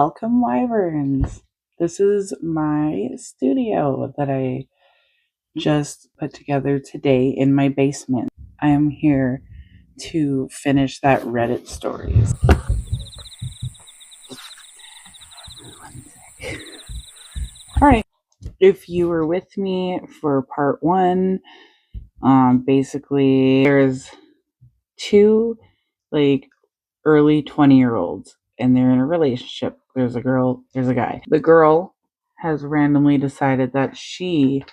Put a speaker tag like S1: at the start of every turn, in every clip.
S1: Welcome, Wyverns. This is my studio that I just put together today in my basement. I am here to finish that Reddit stories. All right. If you were with me for part one, basically there's two early 20-year-olds and they're in a relationship. There's a girl, there's a guy. The girl has randomly decided that she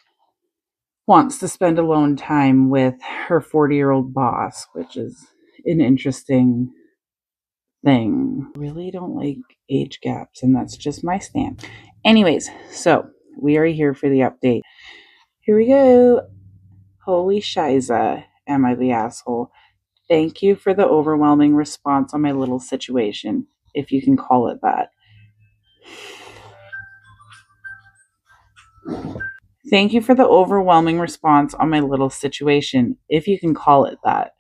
S1: wants to spend alone time with her 40-year-old boss, which is an interesting thing. I really don't like age gaps, and that's just my stance. Anyways, so we are here for the update. Here we go. Holy shiza, am I the asshole? Thank you for the overwhelming response on my little situation, if you can call it that. Thank you for the overwhelming response on my little situation, if you can call it that.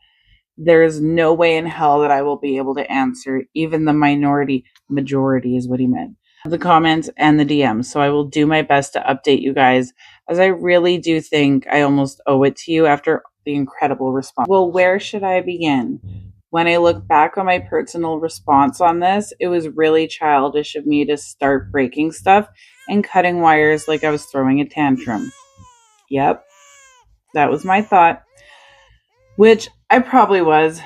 S1: There is no way in hell that I will be able to answer even the majority is what he meant, the comments and the DMs. So I will do my best to update you guys, as I really do think I almost owe it to you after the incredible response. Well, where should I begin? When I look back on my personal response on this, it was really childish of me to start breaking stuff and cutting wires like I was throwing a tantrum. Yep, that was my thought, which I probably was.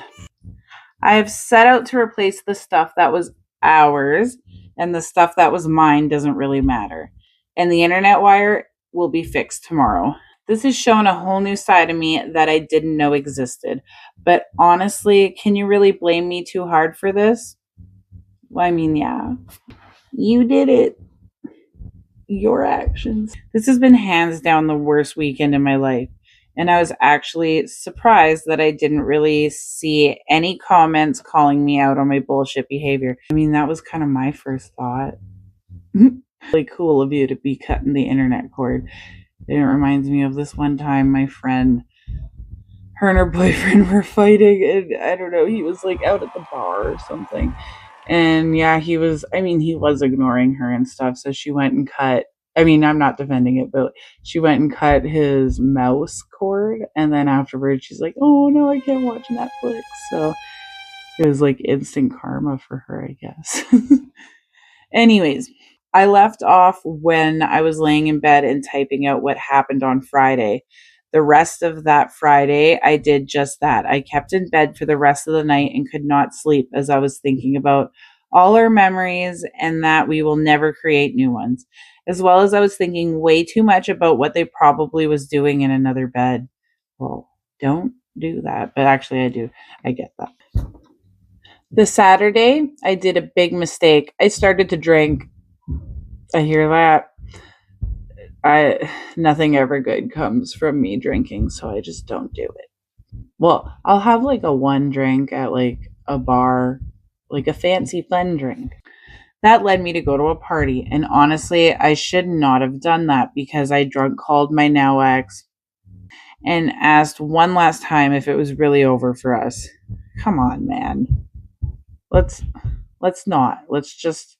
S1: I have set out to replace the stuff that was ours, and the stuff that was mine doesn't really matter. And the internet wire will be fixed tomorrow. This has shown a whole new side of me that I didn't know existed. But honestly, can you really blame me too hard for this? Well, I mean, yeah. You did it. Your actions. This has been hands down the worst weekend in my life. And I was actually surprised that I didn't really see any comments calling me out on my bullshit behavior. I mean, that was kind of my first thought. Really cool of you to be cutting the internet cord. It reminds me of this one time my friend, her and her boyfriend were fighting, and I don't know, he was like out at the bar or something. And yeah, he was ignoring her and stuff. So she went and cut, I'm not defending it, but she went and cut his mouse cord. And then afterwards, she's like, oh no, I can't watch Netflix. So it was like instant karma for her, I guess. Anyways, I left off when I was laying in bed and typing out what happened on Friday. The rest of that Friday, I did just that. I kept in bed for the rest of the night and could not sleep as I was thinking about all our memories and that we will never create new ones, as well as I was thinking way too much about what they probably was doing in another bed. Well, don't do that, but actually I do. I get that. The Saturday, I did a big mistake. I started to drink. I hear that. Nothing ever good comes from me drinking, so I just don't do it. Well, I'll have like a one drink at like a bar, like a fancy fun drink. That led me to go to a party, and honestly, I should not have done that because I drunk called my now ex and asked one last time if it was really over for us. Come on, man. Let's not. Let's just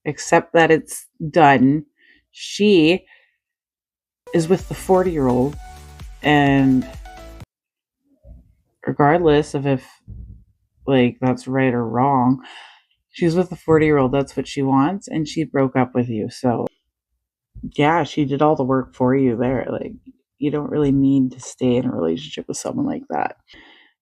S1: accept that it's done. She is with the 40-year-old, and regardless of if that's right or wrong, she's with the 40-year-old. That's what she wants, and she broke up with you. So yeah, she did all the work for you there. You don't really need to stay in a relationship with someone like that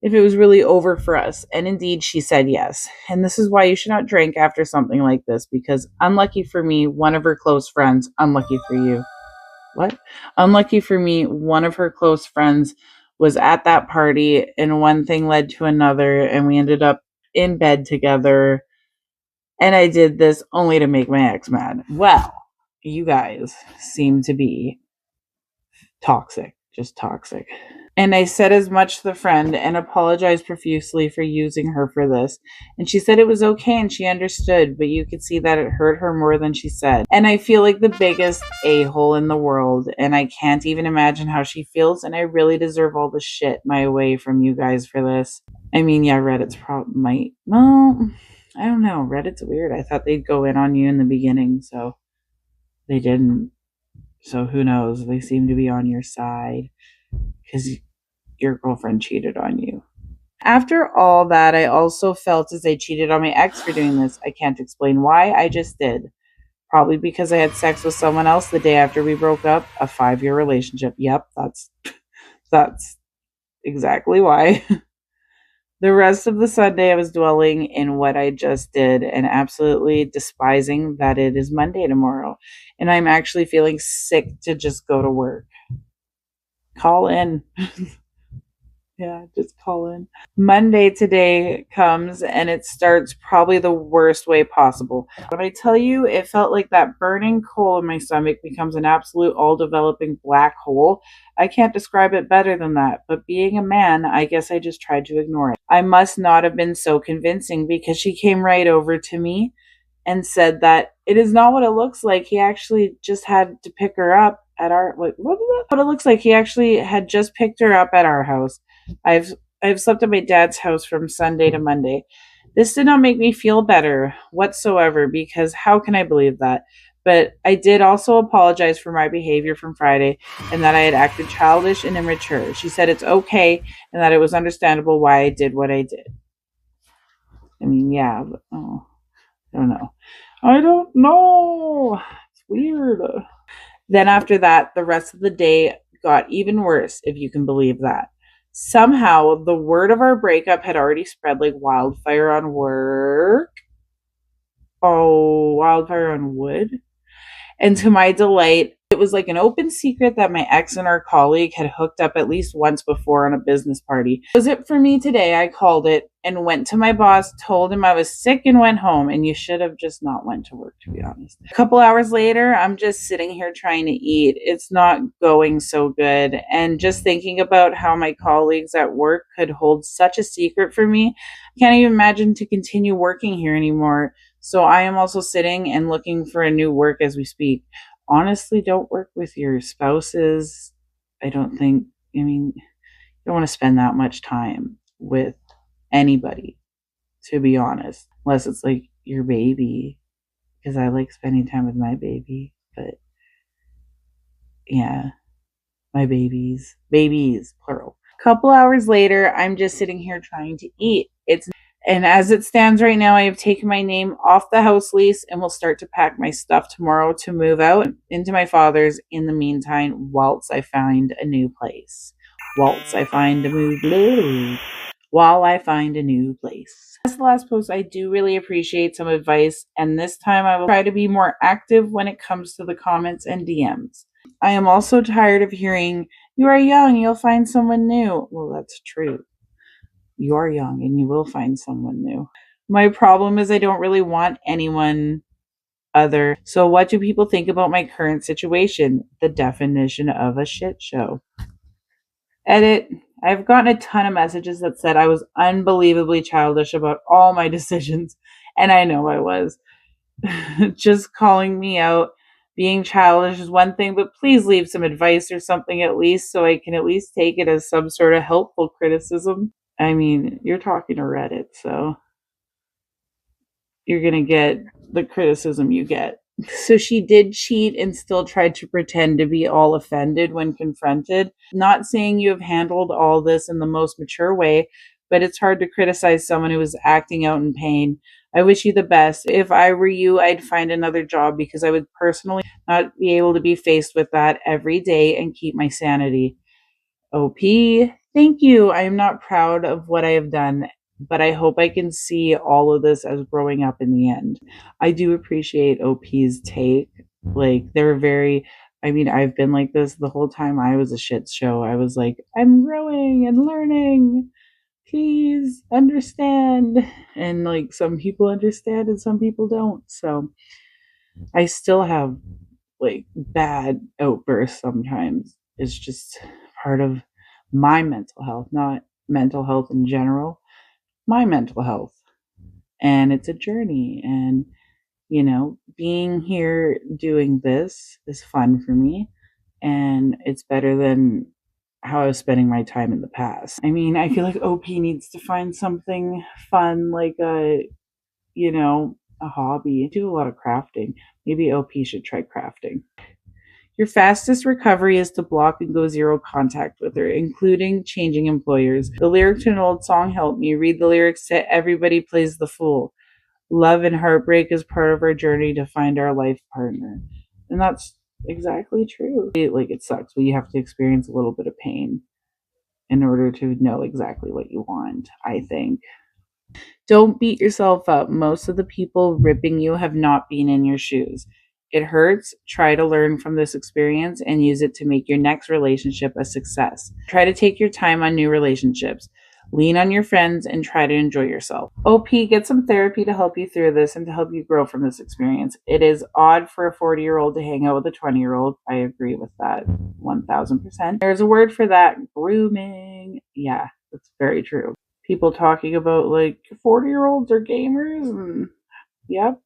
S1: if it was really over for us. And indeed, she said yes. And this is why you should not drink after something like this, because unlucky for me, one of her close friends, unlucky for you. What? Unlucky for me, one of her close friends was at that party, and one thing led to another, and we ended up in bed together. And I did this only to make my ex mad. Well, you guys seem to be toxic, just toxic. And I said as much to the friend and apologized profusely for using her for this. And she said it was okay and she understood, but you could see that it hurt her more than she said. And I feel like the biggest a-hole in the world, and I can't even imagine how she feels, and I really deserve all the shit my way from you guys for this. I mean, yeah, Reddit's probably I don't know. Reddit's weird. I thought they'd go in on you in the beginning, so they didn't. So who knows? They seem to be on your side because your girlfriend cheated on you. After all that, I also felt as I cheated on my ex for doing this. I can't explain why, I just did. Probably because I had sex with someone else the day after we broke up. A 5-year relationship. Yep, that's exactly why. The rest of the Sunday, I was dwelling in what I just did and absolutely despising that it is Monday tomorrow. And I'm actually feeling sick to just go to work. Call in. Yeah, just call in. Monday today comes and it starts probably the worst way possible. When I tell you, it felt like that burning coal in my stomach becomes an absolute all-developing black hole. I can't describe it better than that, but being a man, I guess I just tried to ignore it. I must not have been so convincing because she came right over to me and said that it is not what it looks like. He actually just had to pick her up at our what it looks like. He actually had just picked her up at our house. I've slept at my dad's house from Sunday to Monday. This did not make me feel better whatsoever because how can I believe that? But I did also apologize for my behavior from Friday and that I had acted childish and immature. She said it's okay and that it was understandable why I did what I did. I mean, yeah, but I don't know. I don't know. It's weird. Then after that, the rest of the day got even worse, if you can believe that. Somehow, the word of our breakup had already spread like wildfire on work. Oh, wildfire on wood. And to my delight, it was like an open secret that my ex and our colleague had hooked up at least once before on a business party. Was it for me today? I called it and went to my boss, told him I was sick and went home. And you should have just not went to work, to be honest. A couple hours later, I'm just sitting here trying to eat. It's not going so good. And just thinking about how my colleagues at work could hold such a secret from me, I can't even imagine to continue working here anymore. So I am also sitting and looking for a new work as we speak. Honestly, don't work with your spouses. I don't think, I mean, you don't want to spend that much time with anybody, to be honest, unless it's like your baby, because I like spending time with my baby. But yeah, my babies, plural. A couple hours later, I'm just sitting here trying to eat. And as it stands right now, I have taken my name off the house lease and will start to pack my stuff tomorrow to move out into my father's in the meantime, whilst I find a new place. While I find a new place. That's the last post. I do really appreciate some advice, and this time I will try to be more active when it comes to the comments and DMs. I am also tired of hearing, you are young, you'll find someone new. Well, that's true. You are young and you will find someone new. My problem is I don't really want anyone other. So what do people think about my current situation? The definition of a shit show. Edit. I've gotten a ton of messages that said I was unbelievably childish about all my decisions. And I know I was. Just calling me out. Being childish is one thing, but please leave some advice or something at least so I can at least take it as some sort of helpful criticism. I mean, you're talking to Reddit, so you're going to get the criticism you get. So she did cheat and still tried to pretend to be all offended when confronted. Not saying you have handled all this in the most mature way, but it's hard to criticize someone who is acting out in pain. I wish you the best. If I were you, I'd find another job because I would personally not be able to be faced with that every day and keep my sanity. OP, thank you. I am not proud of what I have done, but I hope I can see all of this as growing up in the end. I do appreciate OP's take. Like, they're very, I mean, I've been like this the whole time I was a shit show. I was like, I'm growing and learning. Please understand. And like, some people understand and some people don't. So I still have like bad outbursts sometimes. It's just part of my mental health, not mental health in general, my mental health. And it's a journey. And, you know, being here doing this is fun for me. And it's better than how I was spending my time in the past. I mean, I feel like OP needs to find something fun, like a, a hobby. I do a lot of crafting. Maybe OP should try crafting. Your fastest recovery is to block and go zero contact with her, including changing employers. The lyric to an old song helped me. Read the lyrics to Everybody Plays the Fool. Love and heartbreak is part of our journey to find our life partner. And that's exactly true. It sucks, but you have to experience a little bit of pain in order to know exactly what you want, I think. Don't beat yourself up. Most of the people ripping you have not been in your shoes. It hurts. Try to learn from this experience and use it to make your next relationship a success. Try to take your time on new relationships. Lean on your friends and try to enjoy yourself. OP, get some therapy to help you through this and to help you grow from this experience. It is odd for a 40-year-old to hang out with a 20-year-old. I agree with that 1000%. There's a word for that, grooming. Yeah, that's very true. People talking about 40-year-olds are gamers, and yep.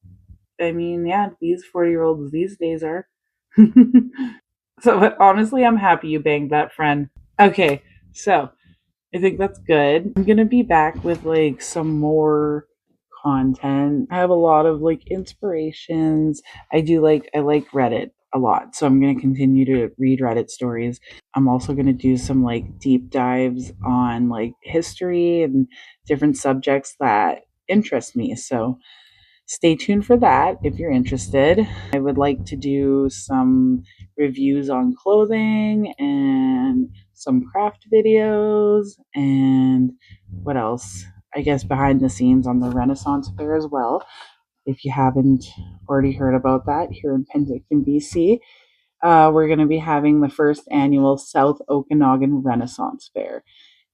S1: I mean, yeah, these 40-year-olds these days are. So, but honestly, I'm happy you banged that friend. Okay, so I think that's good. I'm gonna be back with some more content. I have a lot of inspirations. I like Reddit a lot, so I'm gonna continue to read Reddit stories. I'm also gonna do some deep dives on history and different subjects that interest me. So stay tuned for that if you're interested. I would like to do some reviews on clothing and some craft videos and what else? I guess behind the scenes on the Renaissance Fair as well. If you haven't already heard about that, here in Penticton, BC, we're going to be having the first annual South Okanagan Renaissance Fair.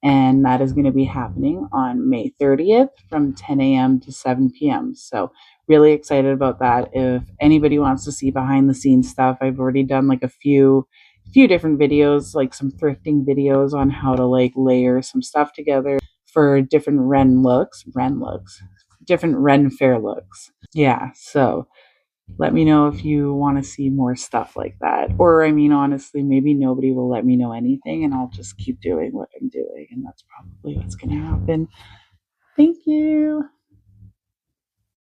S1: And that is going to be happening on May 30th from 10 a.m. to 7 p.m. So really excited about that. If anybody wants to see behind the scenes stuff, I've already done a few different videos, some thrifting videos on how to layer some stuff together for different different Ren Fair looks. Yeah, so let me know if you want to see more stuff like that. Or, I mean, honestly, maybe nobody will let me know anything and I'll just keep doing what I'm doing. And that's probably what's going to happen. Thank you.